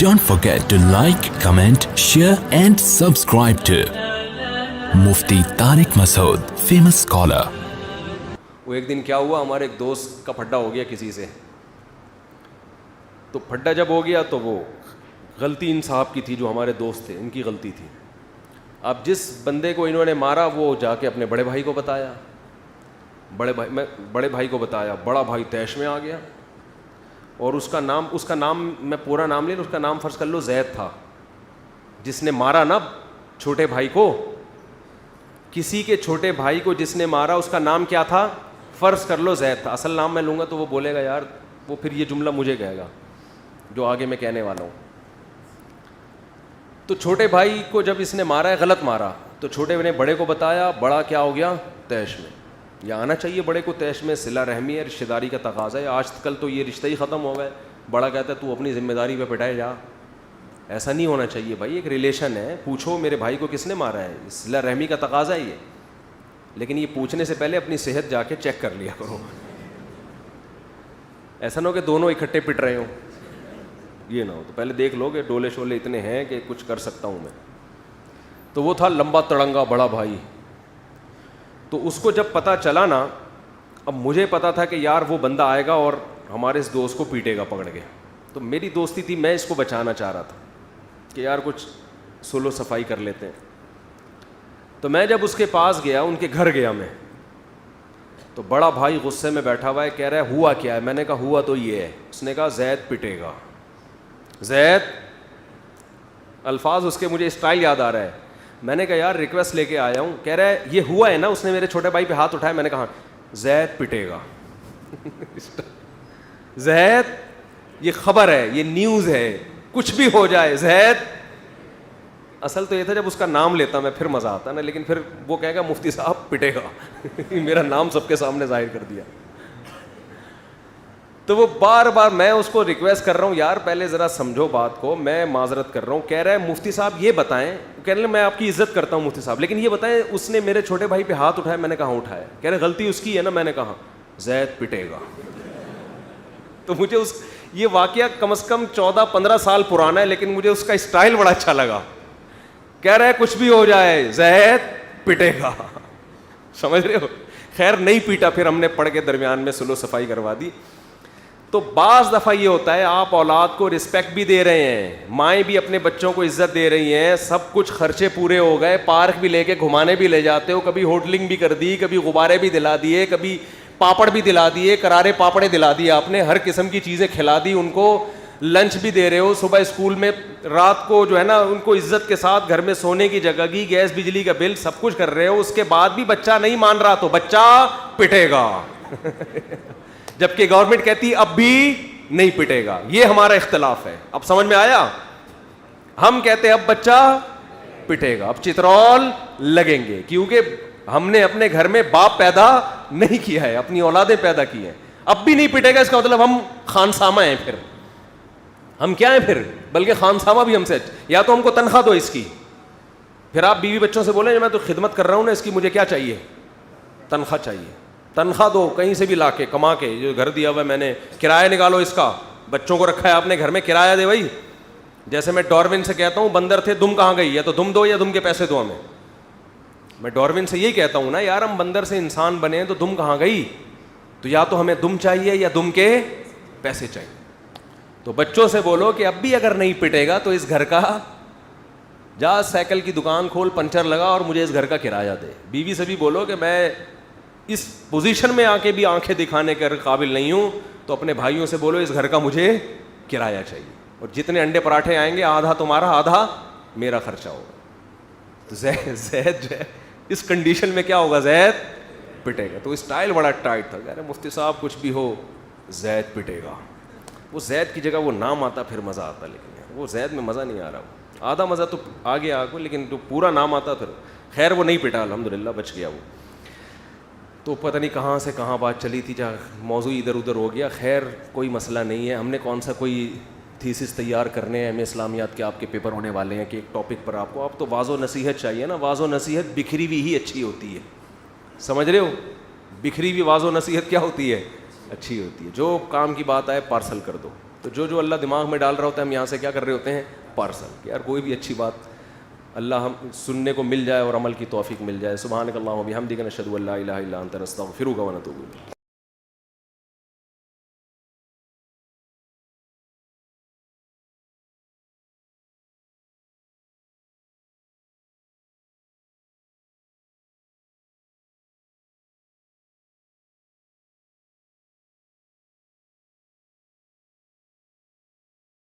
Don't forget to like, comment, share and subscribe to Mufti Tariq Masood, famous scholar. وہ ایک دن کیا ہوا, ہمارے ایک دوست کا پھڈا ہو گیا کسی سے. تو پھڈا جب ہو گیا تو وہ غلطی ان صاحب کی تھی, جو ہمارے دوست تھے ان کی غلطی تھی. اب جس بندے کو انہوں نے مارا وہ جا کے اپنے بڑے بھائی کو بتایا, بڑے بھائی کو بتایا, بڑا بھائی طیش میں آ گیا. اور اس کا نام میں پورا نام لے لوں, اس کا نام فرض کر لو زید تھا, جس نے مارا نا چھوٹے بھائی کو. کسی کے چھوٹے بھائی کو جس نے مارا اس کا نام کیا تھا, فرض کر لو زید تھا. اصل نام میں لوں گا تو وہ بولے گا یار, وہ پھر یہ جملہ مجھے کہے گا جو آگے میں کہنے والا ہوں. تو چھوٹے بھائی کو جب اس نے مارا ہے, غلط مارا, تو چھوٹے نے بڑے کو بتایا, بڑا کیا ہو گیا, طیش میں. یہ آنا چاہیے بڑے کو طیش میں, صلہ رحمی ہے, رشتہ داری کا تقاضا ہے. آج کل تو یہ رشتہ ہی ختم ہو گئے. بڑا کہتا ہے تو اپنی ذمہ داری پہ پٹائے جا. ایسا نہیں ہونا چاہیے بھائی, ایک ریلیشن ہے, پوچھو میرے بھائی کو کس نے مارا ہے, صلہ رحمی کا تقاضا ہی ہے. لیکن یہ پوچھنے سے پہلے اپنی صحت جا کے چیک کر لیا کرو. ایسا نہ ہو کہ دونوں اکٹھے پٹ رہے ہوں, یہ نہ ہو. تو پہلے دیکھ لو کہ ڈولے شولے اتنے ہیں کہ کچھ کر سکتا ہوں میں. تو وہ تھا لمبا تڑنگا بڑا بھائی. تو اس کو جب پتہ چلا نا, اب مجھے پتا تھا کہ یار وہ بندہ آئے گا اور ہمارے اس دوست کو پیٹے گا پکڑ کے. تو میری دوستی تھی, میں اس کو بچانا چاہ رہا تھا کہ یار کچھ سلو صفائی کر لیتے ہیں. تو میں جب اس کے پاس گیا, ان کے گھر گیا میں, تو بڑا بھائی غصے میں بیٹھا ہوا ہے, کہہ رہا ہے ہوا کیا ہے. میں نے کہا ہوا تو یہ ہے. اس نے کہا زید پٹے گا. زید, الفاظ اس کے مجھے اسٹائل یاد آ رہا ہے. میں نے کہا یار ریکویسٹ لے کے آیا ہوں. کہہ رہا ہے یہ ہوا ہے نا. اس نے میرے چھوٹے بھائی پہ ہاتھ اٹھایا. میں نے کہا زید پٹے گا. زید, یہ خبر ہے, یہ نیوز ہے, کچھ بھی ہو جائے زید. اصل تو یہ تھا جب اس کا نام لیتا میں پھر مزہ آتا نا, لیکن پھر وہ کہے گا مفتی صاحب پٹے گا. میرا نام سب کے سامنے ظاہر کر دیا. تو وہ بار بار میں اس کو ریکویسٹ کر رہا ہوں, یار پہلے ذرا سمجھو بات کو, میں معذرت کر رہا ہوں. کہہ رہا ہے مفتی صاحب یہ بتائیں, کہہ رہے میں آپ کی عزت کرتا ہوں مفتی صاحب, لیکن یہ بتائیں اس نے میرے چھوٹے بھائی پہ ہاتھ اٹھایا. میں نے کہا اٹھایا. کہہ رہے غلطی اس کی ہے نا. میں نے کہا زید پٹے گا. تو مجھے یہ واقعہ کم از کم 14-15 سال پرانا ہے, لیکن مجھے اس کا اسٹائل بڑا اچھا لگا. کہہ رہا ہے کچھ بھی ہو جائے زید پٹے گا. سمجھ رہے ہو. خیر نہیں پیٹا, پھر ہم نے پڑھ کے درمیان میں سلو صفائی کروا دی. تو بعض دفعہ یہ ہوتا ہے, آپ اولاد کو رسپیکٹ بھی دے رہے ہیں, مائیں بھی اپنے بچوں کو عزت دے رہی ہیں, سب کچھ خرچے پورے ہو گئے, پارک بھی لے کے گھمانے بھی لے جاتے ہو, کبھی ہوٹلنگ بھی کر دی, کبھی غبارے بھی دلا دیے, کبھی پاپڑ بھی دلا دیے, کرارے پاپڑے دلا دیے آپ نے, ہر قسم کی چیزیں کھلا دی ان کو, لنچ بھی دے رہے ہو, صبح اسکول میں, رات کو جو ہے نا ان کو عزت کے ساتھ گھر میں سونے کی جگہ کی, گیس بجلی کا بل سب کچھ کر رہے ہو. اس کے بعد بھی بچہ نہیں مان رہا تو بچہ پٹے گا. جبکہ گورنمنٹ کہتی اب بھی نہیں پٹے گا. یہ ہمارا اختلاف ہے. اب سمجھ میں آیا. ہم کہتے ہیں اب بچہ پٹے گا, اب چترول لگیں گے, کیونکہ ہم نے اپنے گھر میں باپ پیدا نہیں کیا ہے, اپنی اولادیں پیدا کی ہیں. اب بھی نہیں پٹے گا, اس کا مطلب ہم خانسامہ ہیں. پھر ہم کیا ہیں پھر, بلکہ خانسامہ بھی ہم سے. یا تو ہم کو تنخواہ دو اس کی, پھر آپ بیوی بچوں سے بولیں میں تو خدمت کر رہا ہوں نا اس کی, مجھے کیا چاہیے, تنخواہ چاہیے. تنخواہ دو کہیں سے بھی لا کے کما کے, جو گھر دیا ہوا ہے میں نے, کرایہ نکالو اس کا, بچوں کو رکھا ہے آپ نے گھر میں, کرایہ دے بھائی. جیسے میں ڈاروین سے کہتا ہوں بندر تھے دم کہاں گئی, یا تو دم دو یا دم کے پیسے دو ہمیں. میں ڈاروین سے یہی کہتا ہوں نا, یار ہم بندر سے انسان بنے تو دم کہاں گئی, تو یا تو ہمیں دم چاہیے یا دم کے پیسے چاہیے. تو بچوں سے بولو کہ اب بھی اگر نہیں پٹے گا تو اس گھر کا جا سائیکل کی دکان کھول, پنچر لگا اور مجھے اس گھر کا کرایہ دے. بیوی سے بھی بولو کہ میں اس پوزیشن میں آ کے بھی آنکھیں دکھانے کے قابل نہیں ہوں, تو اپنے بھائیوں سے بولو اس گھر کا مجھے کرایہ چاہیے, اور جتنے انڈے پراٹھے آئیں گے آدھا تمہارا آدھا میرا خرچہ ہوگا. تو زید جو ہے اس کنڈیشن میں کیا ہوگا, زید پٹے گا. تو اسٹائل بڑا ٹائٹ تھا. کہہ رہے مفتی صاحب کچھ بھی ہو زید پٹے گا. وہ زید کی جگہ وہ نام آتا پھر مزہ آتا, لیکن وہ زید میں مزہ نہیں آ رہا. آدھا مزہ تو آگے آگے, لیکن جو پورا نام آتا پھر. خیر وہ نہیں پٹا, الحمدللہ بچ گیا وہ. تو پتہ نہیں کہاں سے کہاں بات چلی تھی, جہاں موضوع ادھر ادھر ہو گیا. خیر کوئی مسئلہ نہیں ہے. ہم نے کون سا کوئی تھیسس تیار کرنے ہیں, اسلامیات کے آپ کے پیپر ہونے والے ہیں کہ ایک ٹاپک پر آپ کو, آپ تو واضح و نصیحت چاہیے نا. واضح و نصیحت بکھری ہوئی ہی اچھی ہوتی ہے, سمجھ رہے ہو. بکھری ہوئی واضح و نصیحت کیا ہوتی ہے, اچھی ہوتی ہے. جو کام کی بات آئے پارسل کر دو. تو تو جو اللہ دماغ میں ڈال رہا ہوتا ہے ہم یہاں سے کیا کر رہے ہوتے ہیں, پارسل, کہ یار کوئی بھی اچھی بات اللہ ہم سننے کو مل جائے اور عمل کی توفیق مل جائے. سبحانک اللہم و بحمدک نشہد ان لا الہ الا انت نستغفرک و نتوب الیک.